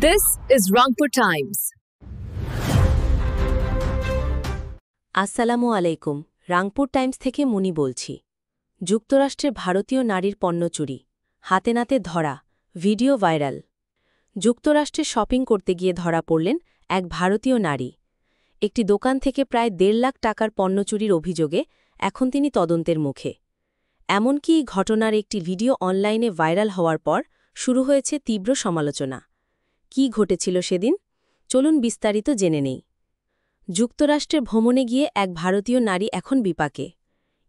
This is Rangpur Times. আসসালামু আলাইকুম। Rangpur Times থেকে মুনি বলছি। যুক্তরাষ্ট্রে ভারতীয় নারীর পণ্য চুরি, হাতে নাতে ধরা, ভিডিও ভাইরাল। যুক্তরাষ্ট্রে শপিং করতে গিয়ে ধরা পড়লেন এক ভারতীয় নারী। একটি দোকান থেকে প্রায় 1.5 লাখ টাকার পণ্য চুরির অভিযোগে এখন তিনি তদন্তের মুখে। এমনকি এই ঘটনার একটি ভিডিও অনলাইনে ভাইরাল হওয়ার পর শুরু হয়েছে তীব্র সমালোচনা। কি ঘটেছিল সেদিন? চলুন বিস্তারিত জেনে নেই। যুক্তরাষ্ট্রে ভ্রমণে গিয়ে এক ভারতীয় নারী এখন বিপাকে।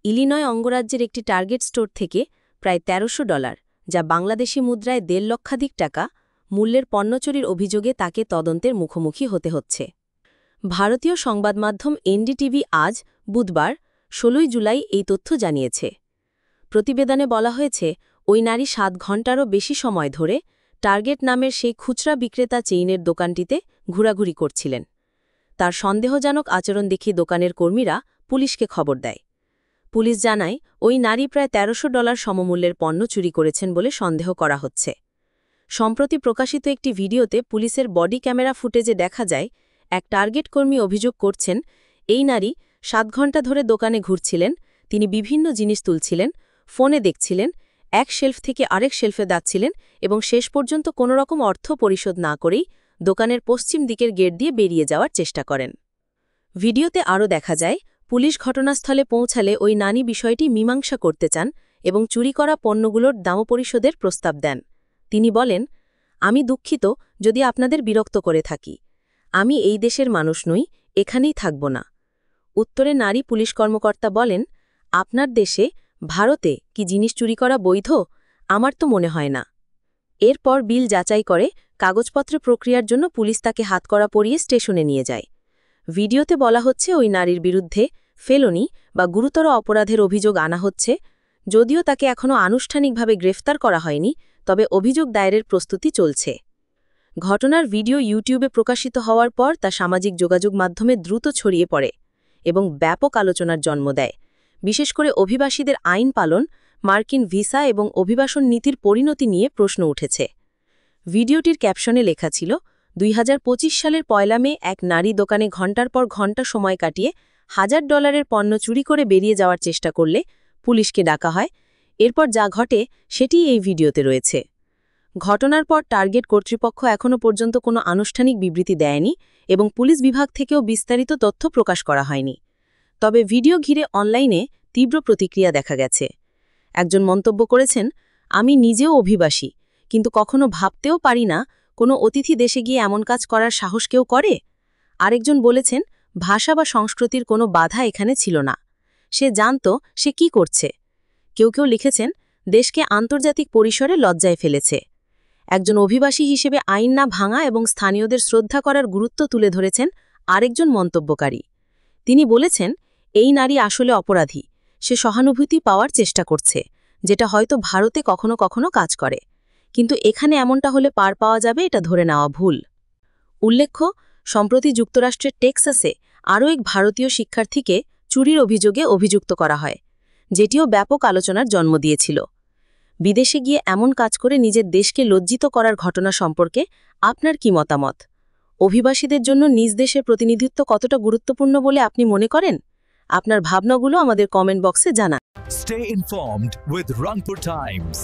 ইলিনয় অঙ্গরাজ্যের একটি টার্গেট স্টোর থেকে প্রায় $1300, যা বাংলাদেশি মুদ্রায় 1.5 লক্ষাধিক টাকা মূল্যের পণ্য চুরির অভিযোগে তাকে তদন্তের মুখোমুখি হতে হচ্ছে। ভারতীয় সংবাদমাধ্যম এনডিটিভি আজ বুধবার 16 জুলাই এই তথ্য জানিয়েছে। প্রতিবেদনে বলা হয়েছে, ওই নারী 7 ঘণ্টারও বেশি সময় ধরে টার্গেট নামের সেই খুচরা বিক্রেতা চেইনের দোকানটিতে ঘোরাঘুরি করছিলেন। তার সন্দেহজনক আচরণ দেখে দোকানের কর্মীরা পুলিশকে খবর দেয়। পুলিশ জানায়, ওই নারী প্রায় $1300 সমমূল্যের পণ্য চুরি করেছেন বলে সন্দেহ করা হচ্ছে। সম্প্রতি প্রকাশিত একটি ভিডিওতে পুলিশের বডি ক্যামেরা ফুটেজে দেখা যায়, এক টার্গেট কর্মী অভিযোগ করছেন, এই নারী 7 ঘণ্টা ধরে দোকানে ঘুরছিলেন। তিনি বিভিন্ন জিনিস তুলছিলেন, ফোনে দেখছিলেন, এক শেলফ থেকে আরেক শেলফে যাচ্ছিলেন এবং শেষ পর্যন্ত কোনোরকম অর্থ পরিশোধ না করেই দোকানের পশ্চিম দিকের গেট দিয়ে বেরিয়ে যাওয়ার চেষ্টা করেন। ভিডিওতে আরও দেখা যায়, পুলিশ ঘটনাস্থলে পৌঁছালে ওই নারী বিষয়টি মীমাংসা করতে চান এবং চুরি করা পণ্যগুলোর দাম পরিশোধের প্রস্তাব দেন। তিনি বলেন, আমি দুঃখিত যদি আপনাদের বিরক্ত করে থাকি। আমি এই দেশের মানুষ নই, এখানেই থাকব না। উত্তরে নারী পুলিশ কর্মকর্তা বলেন, আপনার দেশে ভারতে কি জিনিস চুরি করা বৈধ? আমার তো মনে হয় না। এরপর বিল যাচাই করে কাগজপত্র প্রক্রিয়ার জন্য পুলিশ তাকে হাতকড়া পরিয়ে স্টেশনে নিয়ে যায়। ভিডিওতে বলা হচ্ছে, ওই নারীর বিরুদ্ধে ফেলনি বা গুরুতর অপরাধের অভিযোগ আনা হচ্ছে। যদিও তাকে এখনও আনুষ্ঠানিকভাবে গ্রেফতার করা হয়নি, তবে অভিযোগ দায়েরের প্রস্তুতি চলছে। ঘটনার ভিডিও ইউটিউবে প্রকাশিত হওয়ার পর তা সামাজিক যোগাযোগ মাধ্যমে দ্রুত ছড়িয়ে পড়ে এবং ব্যাপক আলোচনার জন্ম দেয়। বিশেষ করে অভিবাসীদের আইন পালন, মার্কিন ভিসা এবং অভিবাসন নীতির পরিণতি নিয়ে প্রশ্ন উঠেছে। ভিডিওটির ক্যাপশনে লেখা ছিল, 2025 সালের 1 মে এক নারী দোকানে ঘণ্টার পর ঘণ্টা সময় কাটিয়ে $1000 পণ্য চুরি করে বেরিয়ে যাওয়ার চেষ্টা করলে পুলিশকে ডাকা হয়। এরপর যা ঘটে সেটিই এই ভিডিওতে রয়েছে। ঘটনার পর টার্গেট কর্তৃপক্ষ এখনও পর্যন্ত কোনো আনুষ্ঠানিক বিবৃতি দেয়নি এবং পুলিশ বিভাগ থেকেও বিস্তারিত তথ্য প্রকাশ করা হয়নি। তবে ভিডিও ঘিরে অনলাইনে তীব্র প্রতিক্রিয়া দেখা গেছে। একজন মন্তব্য করেছেন, আমি নিজেও অভিবাসী, কিন্তু কখনো ভাবতেও পারি না কোনো অতিথি দেশে গিয়ে এমন কাজ করার সাহস কেউ করে। আরেকজন বলেছেন, ভাষা বা সংস্কৃতির কোনো বাধা এখানে ছিল না, সে জানত সে কি করছে। কেউ কেউ লিখেছেন, দেশকে আন্তর্জাতিক পরিসরে লজ্জায় ফেলেছে। একজন অভিবাসী হিসেবে আইন না ভাঙা এবং স্থানীয়দের শ্রদ্ধা করার গুরুত্ব তুলে ধরেছেন আরেকজন মন্তব্যকারী। তিনি বলেছেন, এই নারী আসলে অপরাধী, সে সহানুভূতি পাওয়ার চেষ্টা করছে, যেটা হয়তো ভারতে কখনো কখনো কাজ করে, কিন্তু এখানে এমনটা হলে পার পাওয়া যাবে এটা ধরে নেওয়া ভুল। উল্লেখ্য, সম্প্রতি যুক্তরাষ্ট্রের টেক্সাসে আরও এক ভারতীয় শিক্ষার্থীকে চুরির অভিযোগে অভিযুক্ত করা হয়, যেটিও ব্যাপক আলোচনার জন্ম দিয়েছিল। বিদেশে গিয়ে এমন কাজ করে নিজের দেশকে লজ্জিত করার ঘটনা সম্পর্কে আপনার কি মতামত? অভিবাসীদের জন্য নিজ দেশের প্রতিনিধিত্ব কতটা গুরুত্বপূর্ণ বলে আপনি মনে করেন? আপনার ভাবনাগুলো আমাদের কমেন্ট বক্সে জানান। Stay informed with Rangpur Times.